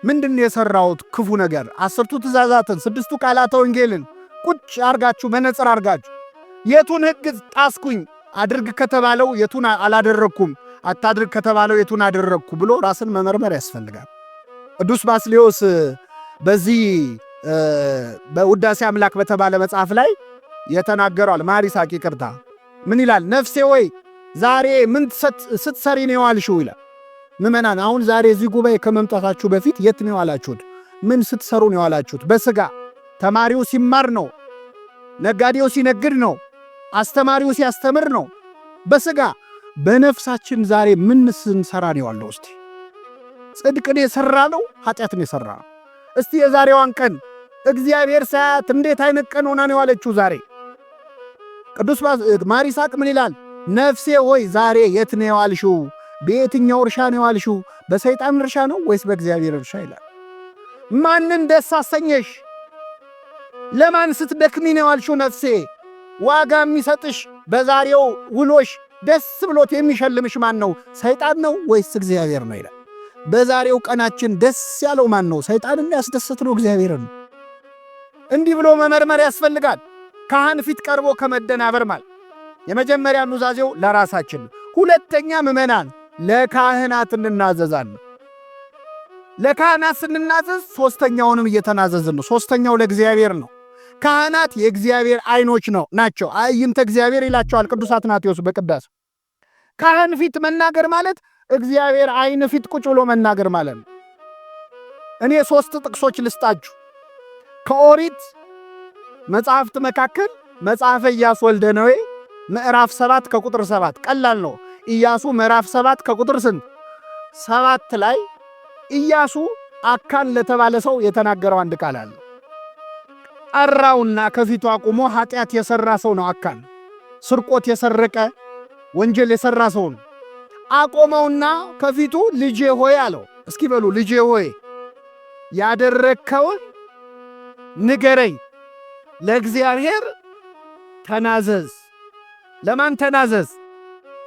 ምንድነው የሰራሁት ክፉ ነገር? 10ቱ ትእዛዛትን 6ቱ ቃላተ ወንጌልን ቁጭ አርጋችሁ መነጽር አርጋችሁ የቱን ሕግ ጣስኩኝ? አድርግ ከተባለው የቱን አላደረኩም? አታድርግ ከተባለው የቱን አደረኩ ብሎ ራስን መመርመር ያስፈልጋል። ቅዱስ ባስልዮስ በዚህ በውዳሴ አምላክ በተባለ መጽሐፍ ላይ የተናገረዋል። ማር ይስሐቅ ይቅርታ ምን ይላል? ነፍሴ ወይ ዛሬ ምን ስትሰሪ ነው የዋልሽው ይላል። ምእመናን አሁን ዛሬ እዚህ ጉባኤ ከመምጣታችሁ በፊት የት ነው የዋላችሁት? ምን ስትሰሩ ነው የዋላችሁት? በሥጋ ተማሪው ሲማር ነው፣ ነጋዴው ሲነግድ ነው፣ አስተማሪው ሲያስተምር ነው። በሥጋ በነፍሳችን ዛሬ ምን ስንሰራ ነው ያለው? እስቲ ጽድቅን የሰራ ነው ኃጢአትን የሰራ ነው? እስቲ የዛሬዋን ቀን እግዚአብሔር ሳያት እንዴት አይነት ቀን ሆና ነው ያለችው ዛሬ? ቅዱስ ማር ይስሐቅ ምን ይላል? ነፍሴ ሆይ ዛሬ የት ነው የዋልሽው? በየትኛው እርሻ ነው የዋልሽው? በሰይጣን እርሻ ነው ወይስ በእግዚአብሔር እርሻ ይላል። ማንን ደስ አሰኘሽ? ለማን ስትደክሚ ነው የዋልሽው? ነፍሴ ዋጋ የሚሰጥሽ በዛሬው ውሎሽ ደስ ብሎት የሚሸልምሽ ማን ነው? ሰይጣን ነው ወይስ እግዚአብሔር ነው ይላል። በዛሬው ቀናችን ደስ ያለው ማን ነው? ሰይጣንን ያስደሰት ነው እግዚአብሔርን? እንዲህ ብሎ መመርመር ያስፈልጋል። ካህን ፊት ቀርቦ ከመደናበር ማለት የመጀመሪያ ኑዛዜው ለራሳችን፣ ሁለተኛ ምእመናን ለካህናት እንናዘዛለን። ለካህናት ስንናዘዝ ሶስተኛውንም እየተናዘዝን ነው። ሶስተኛው ለእግዚአብሔር ነው። ካህናት የእግዚአብሔር አይኖች ናቸው። አይንተ እግዚአብሔር ይላቸዋል ቅዱስ አትናቴዎስ በቅዳሴ። ካህን ፊት መናገር ማለት እግዚአብሔር አይን ፊት ቁጭ ብሎ መናገር ማለት ነው። እኔ 3 ጥቅሶች ልስጣችሁ ከኦሪት መጽሐፍት መካከል መጽሐፈ ኢያሱ ወልደ ነዌ ምዕራፍ 7 ከቁጥር 7 ቀላል ነው። ኢያሱ ምዕራፍ 7 ከቁጥር 7 ላይ ኢያሱ አካን ለተባለ ሰው የተናገረው አንድ ቃል አለ። ጠራውና ከፊቱ አቁሞ ኃጢአት የሰራ ሰው ነው አካን። ስርቆት የሰረቀ ወንጀል የሰራ ሰው ነው። አቆመውና ከፊቱ ልጄ ሆይ አለው። እስኪ በሉ ልጄ ሆይ ያደረከውን ንገረኝ፣ ለእግዚአብሔር ተናዘዝ። ለማን ተናዘዝ?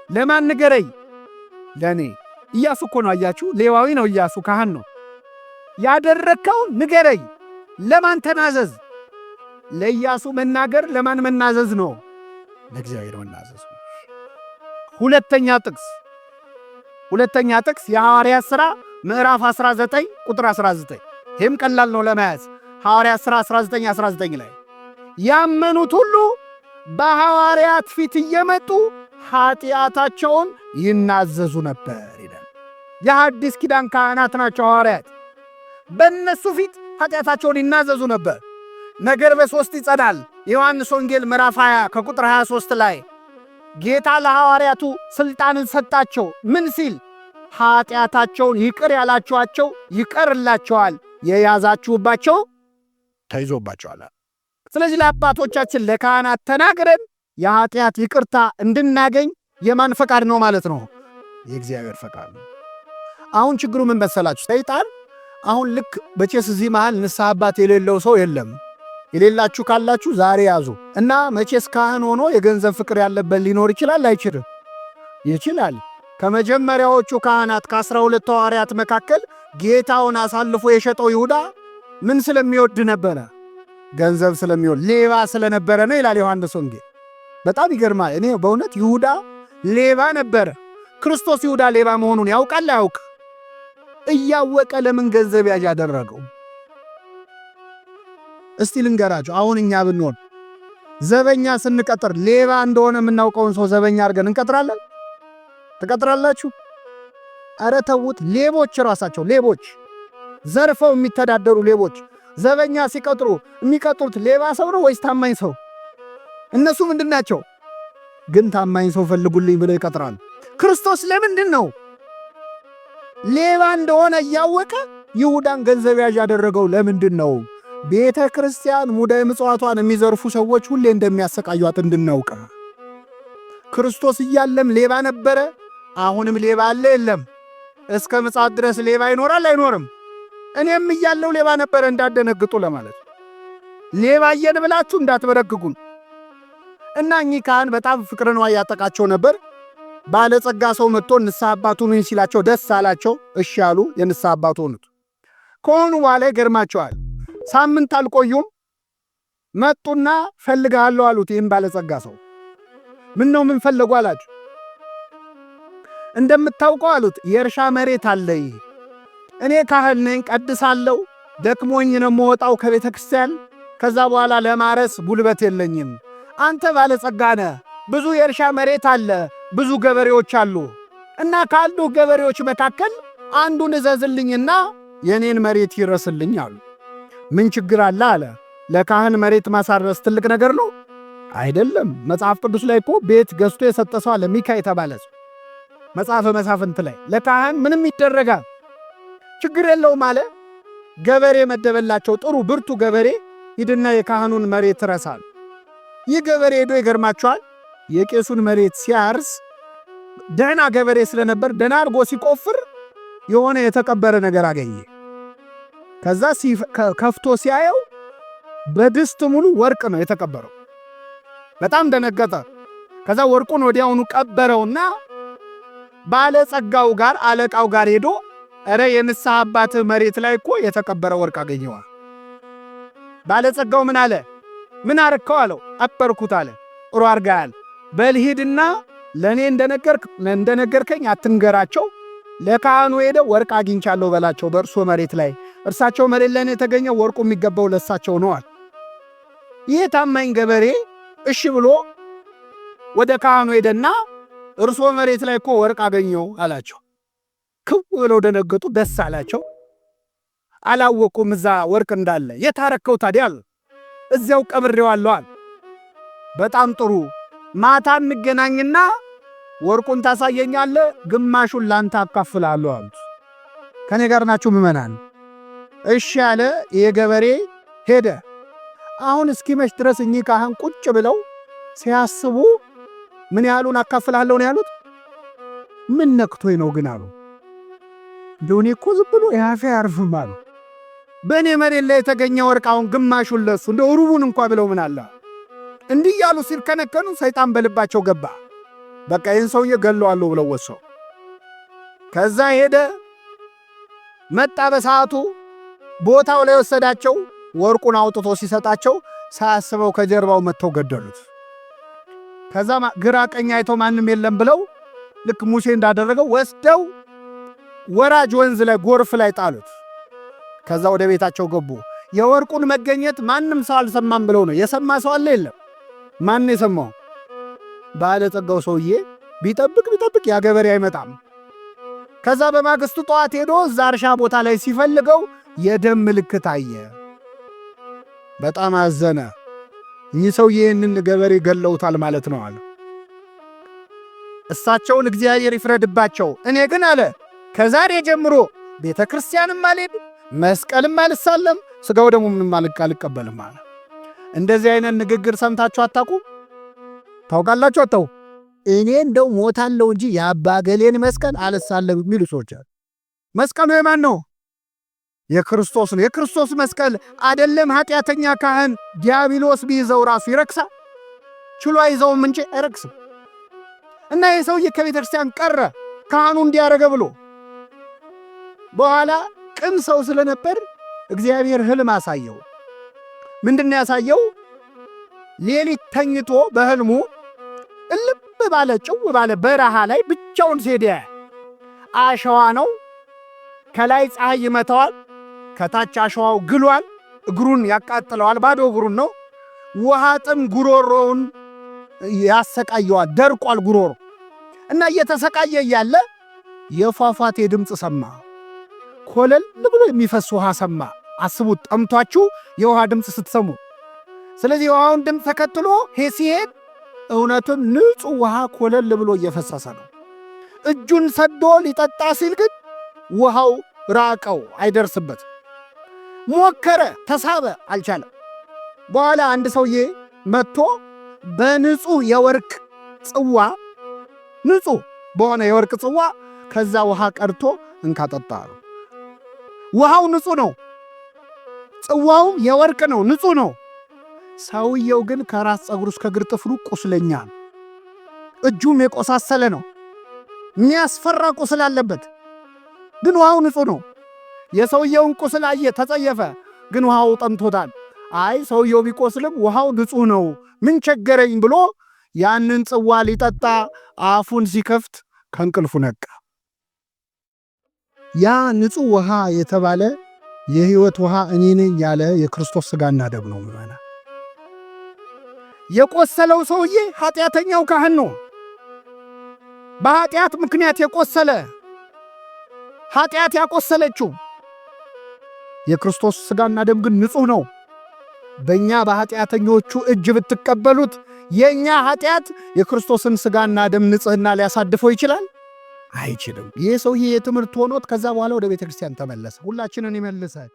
ለማን ንገረኝ? ለኔ። ኢያሱ እኮ ነው አያችሁ፣ ሌዋዊ ነው ኢያሱ፣ ካህን ነው። ያደረከውን ንገረኝ፣ ለማን ተናዘዝ? ለኢያሱ መናገር ለማን መናዘዝ ነው? ለእግዚአብሔር መናዘዝ ነው። ሁለተኛ ጥቅስ የሐዋርያት ሥራ ምዕራፍ 19 ቁጥር 19። ይህም ቀላል ነው ለመያዝ። ሐዋርያት ሥራ 19 ላይ ያመኑት ሁሉ በሐዋርያት ፊት እየመጡ ኃጢአታቸውን ይናዘዙ ነበር ይላል። የሐዲስ ኪዳን ካህናት ናቸው ሐዋርያት። በእነሱ ፊት ኃጢአታቸውን ይናዘዙ ነበር። ነገር በ3 ይጸናል። ዮሐንስ ወንጌል ምዕራፍ 20 ከቁጥር 23 ላይ ጌታ ለሐዋርያቱ ሥልጣንን ሰጣቸው። ምን ሲል? ኃጢአታቸውን ይቅር ያላችኋቸው ይቀርላቸዋል፣ የያዛችሁባቸው ተይዞባቸዋል። ስለዚህ ለአባቶቻችን ለካህናት ተናግረን የኃጢአት ይቅርታ እንድናገኝ የማን ፈቃድ ነው ማለት ነው? የእግዚአብሔር ፈቃድ ነው። አሁን ችግሩ ምን መሰላችሁ? ሰይጣን አሁን ልክ በቼስ እዚህ መሃል ንስሐ አባት የሌለው ሰው የለም። የሌላችሁ ካላችሁ ዛሬ ያዙ እና መቼስ ካህን ሆኖ የገንዘብ ፍቅር ያለበት ሊኖር ይችላል አይችልም? ይችላል። ከመጀመሪያዎቹ ካህናት ከ12 ሐዋርያት መካከል ጌታውን አሳልፎ የሸጠው ይሁዳ ምን ስለሚወድ ነበረ? ገንዘብ ስለሚወድ፣ ሌባ ስለነበረ ነው ይላል ዮሐንስ ወንጌል። በጣም ይገርማል። እኔ በእውነት ይሁዳ ሌባ ነበረ። ክርስቶስ ይሁዳ ሌባ መሆኑን ያውቃል አያውቅ? እያወቀ ለምን ገንዘብ ያዥ ያደረገው? እስቲ ልንገራችሁ። አሁን እኛ ብንሆን ዘበኛ ስንቀጥር ሌባ እንደሆነ የምናውቀውን ሰው ዘበኛ አድርገን እንቀጥራለን? ትቀጥራላችሁ? ኧረ ተውት። ሌቦች ራሳቸው ሌቦች፣ ዘርፈው የሚተዳደሩ ሌቦች ዘበኛ ሲቀጥሩ የሚቀጥሩት ሌባ ሰው ነው ወይስ ታማኝ ሰው? እነሱ ምንድናቸው? ግን ታማኝ ሰው ፈልጉልኝ ብለው ይቀጥራሉ። ክርስቶስ ለምንድን ነው ሌባ እንደሆነ እያወቀ ይሁዳን ገንዘብ ያዥ ያደረገው? ለምንድን ነው? ቤተ ክርስቲያን ሙዳየ ምጽዋቷን የሚዘርፉ ሰዎች ሁሌ እንደሚያሰቃዩት እንድናውቅ። ክርስቶስ እያለም ሌባ ነበረ፣ አሁንም ሌባ አለ የለም? እስከ ምጽአት ድረስ ሌባ ይኖራል አይኖርም? እኔም እያለው ሌባ ነበረ እንዳደነግጡ ለማለት። ሌባ እየን ብላችሁ እንዳትበረግጉን። እና እኚህ ካህን በጣም ፍቅር ነው ያጠቃቸው ነበር። ባለጸጋ ሰው መጥቶ ንስሐ አባቱን ሲላቸው ደስ አላቸው። እሺ አሉ፣ የንስሐ አባቱ ሆኑት። ከሆኑ በኋላ ይገርማቸዋል። ሳምንት አልቆዩም። መጡና ፈልግሃለሁ አሉት። ይህም ባለጸጋ ሰው ምን ነው ምን ፈለጉ አላቸው። እንደምታውቀው አሉት የእርሻ መሬት አለኝ። እኔ ካህን ነኝ፣ ቀድሳለሁ። ደክሞኝ ነው የምወጣው ከቤተ ክርስቲያን። ከዛ በኋላ ለማረስ ጉልበት የለኝም። አንተ ባለጸጋ ነህ፣ ብዙ የእርሻ መሬት አለ፣ ብዙ ገበሬዎች አሉ እና ካሉ ገበሬዎች መካከል አንዱን እዘዝልኝና የኔን መሬት ይረስልኝ አሉ። ምን ችግር አለ አለ። ለካህን መሬት ማሳረስ ትልቅ ነገር ነው አይደለም? መጽሐፍ ቅዱስ ላይ እኮ ቤት ገዝቶ የሰጠ ሰው አለ፣ ሚካ የተባለ ሰው። መጽሐፈ መሳፍንት ላይ ለካህን ምንም ይደረጋል፣ ችግር የለውም አለ። ገበሬ መደበላቸው፣ ጥሩ ብርቱ ገበሬ። ሂድና የካህኑን መሬት ረሳል። ይህ ገበሬ ሄዶ ይገርማቸዋል፣ የቄሱን መሬት ሲያርስ ደህና ገበሬ ስለነበር ደህና አድርጎ ሲቆፍር የሆነ የተቀበረ ነገር አገኘ። ከዛ ከፍቶ ሲያየው በድስት ሙሉ ወርቅ ነው የተቀበረው። በጣም ደነገጠ። ከዛ ወርቁን ወዲያውኑ ቀበረውና ባለጸጋው ጋር አለቃው ጋር ሄዶ እረ የንስሐ አባት መሬት ላይ እኮ የተቀበረ ወርቅ አገኘዋል። ባለጸጋው ምን አለ? ምን አረከው አለው። ቀበርኩት አለ። ጥሩ አርጋል። በልሂድና ለኔ እንደነገርከኝ አትንገራቸው። ለካህኑ ሄደ ወርቅ አግኝቻለሁ በላቸው በእርሶ መሬት ላይ። እርሳቸው መሬት ላይ የተገኘ ወርቁ የሚገባው ለሳቸው ነዋል። ይህ ታማኝ ገበሬ እሺ ብሎ ወደ ካህኑ ሄደና እርሶ መሬት ላይ እኮ ወርቅ አገኘው አላቸው። ክው ብለው ደነገጡ፣ ደስ አላቸው። አላወቁም እዛ ወርቅ እንዳለ። የታረከው ታዲያ አሉ። እዚያው ቀብሬዋለሁ አለ። በጣም ጥሩ፣ ማታ እንገናኝና ወርቁን ታሳየኛለህ፣ ግማሹን ላንተ አካፍላለሁ አሉት። ከኔ ጋር ናችሁ ምዕመናን? እሺ አለ። የገበሬ ሄደ። አሁን እስኪመሽ ድረስ እኚህ ካህን ቁጭ ብለው ሲያስቡ ምን ያህሉን አካፍላለሁ ነው ያሉት? ምን ነክቶኝ ነው ግን አሉ። እንደውኔ እኮ ዝም ብሎ ያፌ አያርፍም አሉ። በእኔ መሬት ላይ የተገኘ ወርቅ አሁን ግማሹን ለሱ እንደ ሩቡን እንኳ ብለው ምን አለ እንዲህ ያሉ ሲርከነከኑ ሰይጣን በልባቸው ገባ። በቃ ይህን ሰውዬ ገለዋለሁ ብለው ወሰው። ከዛ ሄደ መጣ። በሰዓቱ ቦታው ላይ ወሰዳቸው። ወርቁን አውጥቶ ሲሰጣቸው ሳያስበው ከጀርባው መጥተው ገደሉት። ከዛ ግራ ቀኝ አይተው ማንም የለም ብለው ልክ ሙሴ እንዳደረገው ወስደው ወራጅ ወንዝ ላይ ጎርፍ ላይ ጣሉት። ከዛ ወደ ቤታቸው ገቡ። የወርቁን መገኘት ማንም ሰው አልሰማም ብለው ነው። የሰማ ሰው አለ የለም? ማን የሰማው? ባለጸጋው ሰውዬ ቢጠብቅ ያ ገበሬ አይመጣም። ከዛ በማግስቱ ጠዋት ሄዶ እዛ እርሻ ቦታ ላይ ሲፈልገው የደም ምልክት አየ። በጣም አዘነ። እኚህ ሰውዬ ይህንን ገበሬ ገለውታል ማለት ነው አለ። እሳቸውን እግዚአብሔር ይፍረድባቸው። እኔ ግን አለ ከዛሬ ጀምሮ ቤተ ክርስቲያንም አልሄድ፣ መስቀልም አልሳለም፣ ሥጋው ደግሞ ምንም አልቀበልም አለ። እንደዚህ አይነት ንግግር ሰምታችሁ አታውቁ? ታውቃላችሁ? አታው እኔ እንደው ሞታለሁ እንጂ የአባ ገሌን መስቀል አልሳለም የሚሉ ሰዎች አሉ። መስቀሉ የማን ነው? የክርስቶስ ነው። የክርስቶስ መስቀል አይደለም ኃጢአተኛ ካህን ዲያብሎስ ቢይዘው ራሱ ይረክሳል። ችሎ አይዘውም እንጂ አይረክስም። እና የሰውዬ ከቤተ ክርስቲያን ቀረ ካህኑ እንዲያረገ ብሎ። በኋላ ቅን ሰው ስለነበር እግዚአብሔር ሕልም አሳየው። ምንድነው ያሳየው? ሌሊት ተኝቶ በሕልሙ እልብ ባለ ጭው ባለ በረሃ ላይ ብቻውን ሲሄድ አሸዋ ነው። ከላይ ፀሐይ ይመታዋል፣ ከታች አሸዋው ግሏል፣ እግሩን ያቃጥለዋል፣ ባዶ እግሩን ነው። ውሃ ጥም ጉሮሮውን ያሰቃየዋል፣ ደርቋል ጉሮሮ እና እየተሰቃየ እያለ የፏፏቴ ድምፅ ሰማ። ኮለል ብሎ የሚፈስ ውሃ ሰማ። አስቡት፣ ጠምቷችሁ የውሃ ድምፅ ስትሰሙ። ስለዚህ የውሃውን ድምፅ ተከትሎ ሲሄድ እውነቱን ንጹሕ ውሃ ኮለል ብሎ እየፈሰሰ ነው። እጁን ሰዶ ሊጠጣ ሲል ግን ውሃው ራቀው፣ አይደርስበት። ሞከረ፣ ተሳበ፣ አልቻለም። በኋላ አንድ ሰውዬ መጥቶ በንጹሕ የወርቅ ጽዋ፣ ንጹሕ በሆነ የወርቅ ጽዋ ከዛ ውሃ ቀድቶ እንካጠጣ ነው። ውሃው ንጹሕ ነው፣ ጽዋውም የወርቅ ነው፣ ንጹሕ ነው። ሰውየው ግን ከራስ ፀጉሩ እስከ እግር ጥፍሩ ቁስለኛ ነው። እጁም የቆሳሰለ ነው፣ የሚያስፈራ ቁስል አለበት። ግን ውሃው ንጹሕ ነው። የሰውየውን ቁስል አየ፣ ተጸየፈ። ግን ውሃው ጠምቶታል። አይ ሰውየው ቢቆስልም ውሃው ንጹሕ ነው፣ ምን ቸገረኝ ብሎ ያንን ጽዋ ሊጠጣ አፉን ሲከፍት ከእንቅልፉ ነቃ። ያ ንጹሕ ውሃ የተባለ የሕይወት ውሃ እኔ ነኝ ያለ የክርስቶስ ሥጋና ደም ነው። ምዕመና የቆሰለው ሰውዬ ኃጢአተኛው ካህን ነው። በኃጢአት ምክንያት የቆሰለ ኃጢአት ያቆሰለችው የክርስቶስ ሥጋና ደም ግን ንጹሕ ነው። በእኛ በኃጢአተኞቹ እጅ ብትቀበሉት የእኛ ኃጢአት የክርስቶስን ሥጋና ደም ንጽሕና ሊያሳድፈው ይችላል? አይችልም። ይህ ሰውዬ የትምህርት ሆኖት ከዛ በኋላ ወደ ቤተ ክርስቲያን ተመለሰ። ሁላችንን ይመልሳል።